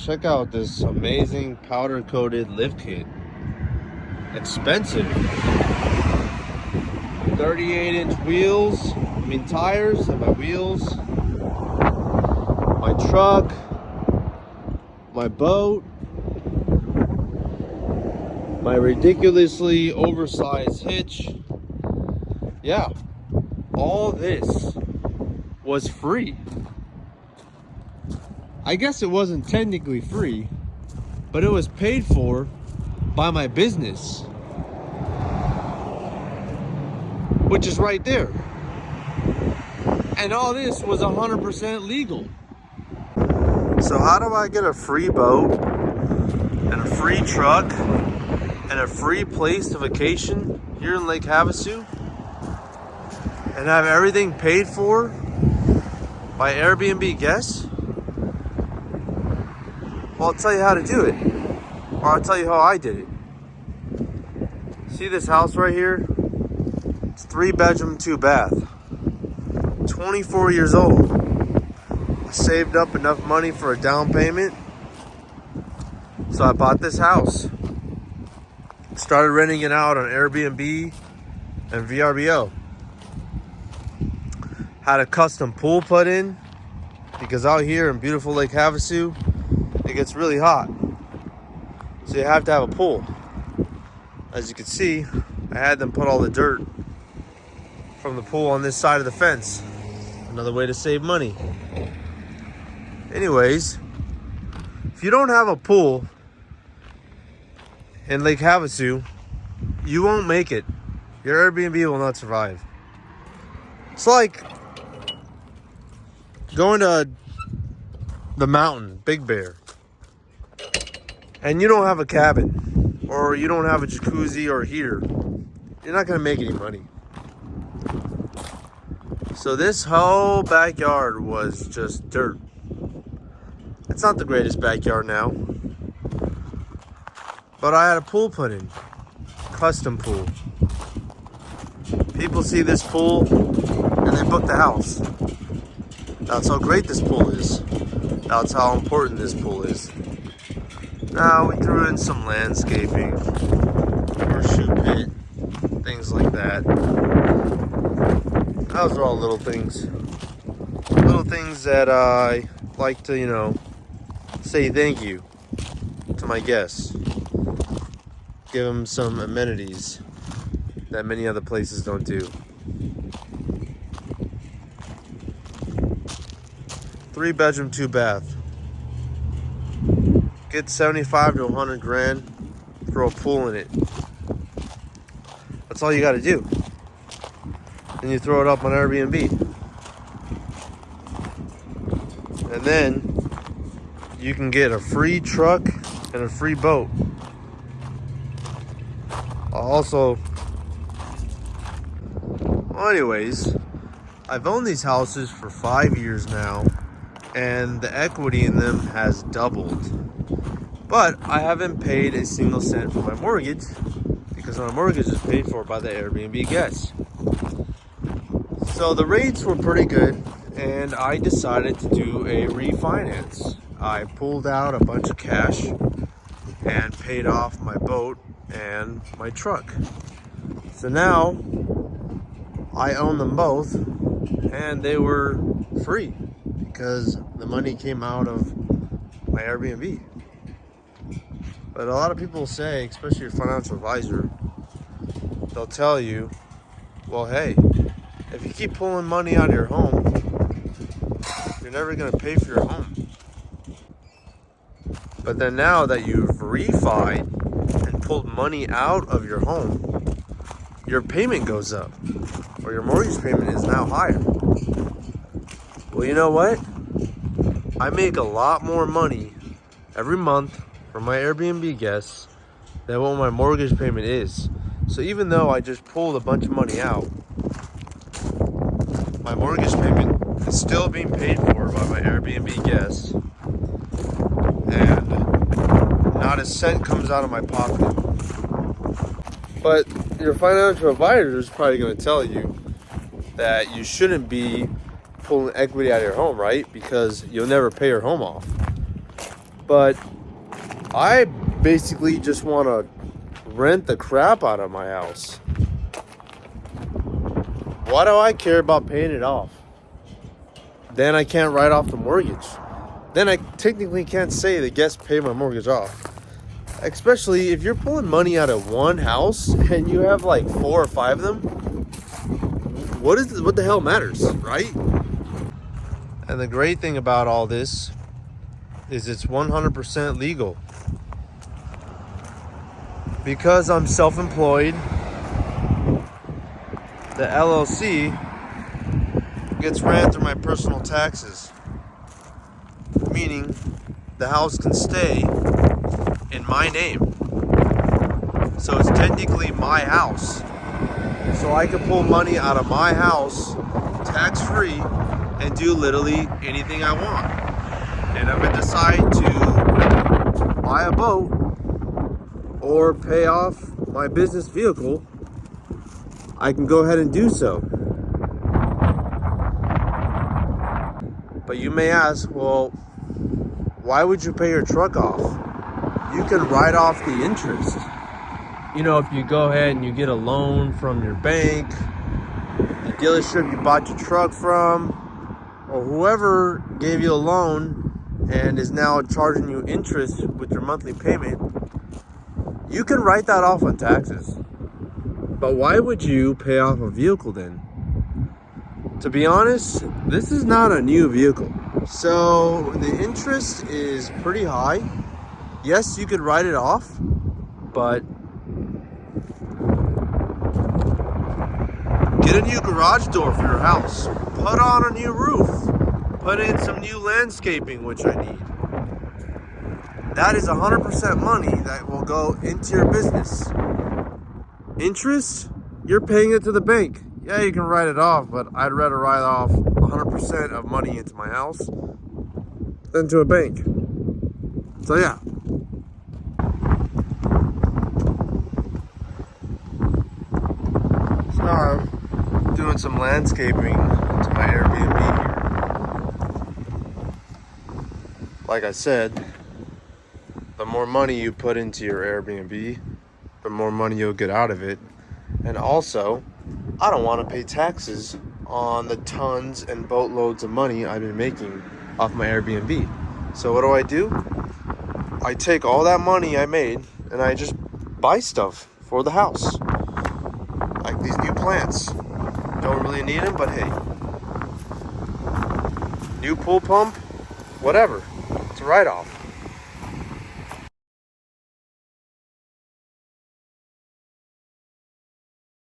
check out this amazing powder coated lift kit. Expensive. 38-inch wheels, tires and my wheels, my truck, my boat, my ridiculously oversized hitch. Yeah, all this was free. I guess it wasn't technically free, but it was paid for by my business, which is right there. And all this was 100% legal. So how do I get a free boat and a free truck and a free place to vacation here in Lake Havasu and have everything paid for by Airbnb guests? Well, I'll tell you how to do it, or I'll tell you how I did it. See this house right here? It's 3-bedroom, 2-bath. 24 years old. I saved up enough money for a down payment, so I bought this house. Started renting it out on Airbnb and VRBO. Had a custom pool put in, because out here in beautiful Lake Havasu, it gets really hot. So you have to have a pool. As you can see, I had them put all the dirt from the pool on this side of the fence. Another way to save money. Anyways, if you don't have a pool in Lake Havasu, you won't make it. Your Airbnb will not survive. It's like going to the mountain, Big Bear, and you don't have a cabin, or you don't have a jacuzzi or a heater. You're not gonna make any money. So this whole backyard was just dirt. It's not the greatest backyard now, but I had a pool put in, custom pool. People see this pool and they book the house. That's how great this pool is. That's how important this pool is. Now we threw in some landscaping, horseshoe pit, things like that. Those are all little things. Little things that I like to, say thank you to my guests. Give them some amenities that many other places don't do. 3-bedroom, 2-bath. Get 75 to 100 grand. Throw a pool in it. That's all you got to do. And you throw it up on Airbnb. And then you can get a free truck and a free boat. Anyways, I've owned these houses for 5 years now, and the equity in them has doubled. But I haven't paid a single cent for my mortgage, because my mortgage is paid for by the Airbnb guests. So the rates were pretty good, and I decided to do a refinance. I pulled out a bunch of cash and paid off my boat and my truck. So now I own them both, and they were free because the money came out of my Airbnb. But a lot of people say, especially your financial advisor, they'll tell you, well, hey, if you keep pulling money out of your home, you're never going to pay for your home. But then now that you've refied and pulled money out of your home, your payment goes up, or your mortgage payment is now higher. Well, you know what? I make a lot more money every month from my Airbnb guests than what my mortgage payment is. So even though I just pulled a bunch of money out, my mortgage payment is still being paid for by my Airbnb guests, and not a cent comes out of my pocket. But your financial advisor is probably going to tell you that you shouldn't be pulling equity out of your home, right? Because you'll never pay your home off. But I basically just want to rent the crap out of my house. Why do I care about paying it off? Then I can't write off the mortgage. Then I technically can't say the guests pay my mortgage off. Especially if you're pulling money out of one house and you have like 4 or 5 of them. What the hell matters, right? And the great thing about all this is it's 100% legal. Because I'm self-employed, the LLC gets ran through my personal taxes. Meaning the house can stay in my name. So it's technically my house. So I can pull money out of my house tax-free and do literally anything I want. And if I decide to buy a boat or pay off my business vehicle, I can go ahead and do so. But you may ask, well, why would you pay your truck off? You can write off the interest. You know, if you go ahead and you get a loan from your bank, the dealership you bought your truck from, or whoever gave you a loan and is now charging you interest with your monthly payment, you can write that off on taxes. But why would you pay off a vehicle then? To be honest, this is not a new vehicle. So the interest is pretty high. Yes, you could write it off, but get a new garage door for your house. Put on a new roof. Put in some new landscaping, which I need. That is 100% money that will go into your business. Interest, you're paying it to the bank. Yeah, you can write it off, but I'd rather write off 100% of money into my house than to a bank. So yeah. So now I'm doing some landscaping to my Airbnb here. Like I said, the more money you put into your Airbnb, the more money you'll get out of it. And also, I don't want to pay taxes on the tons and boatloads of money I've been making off my Airbnb. So what do? I take all that money I made and I just buy stuff for the house. Like these new plants. Don't really need them, but hey. New pool pump, whatever. It's a write-off.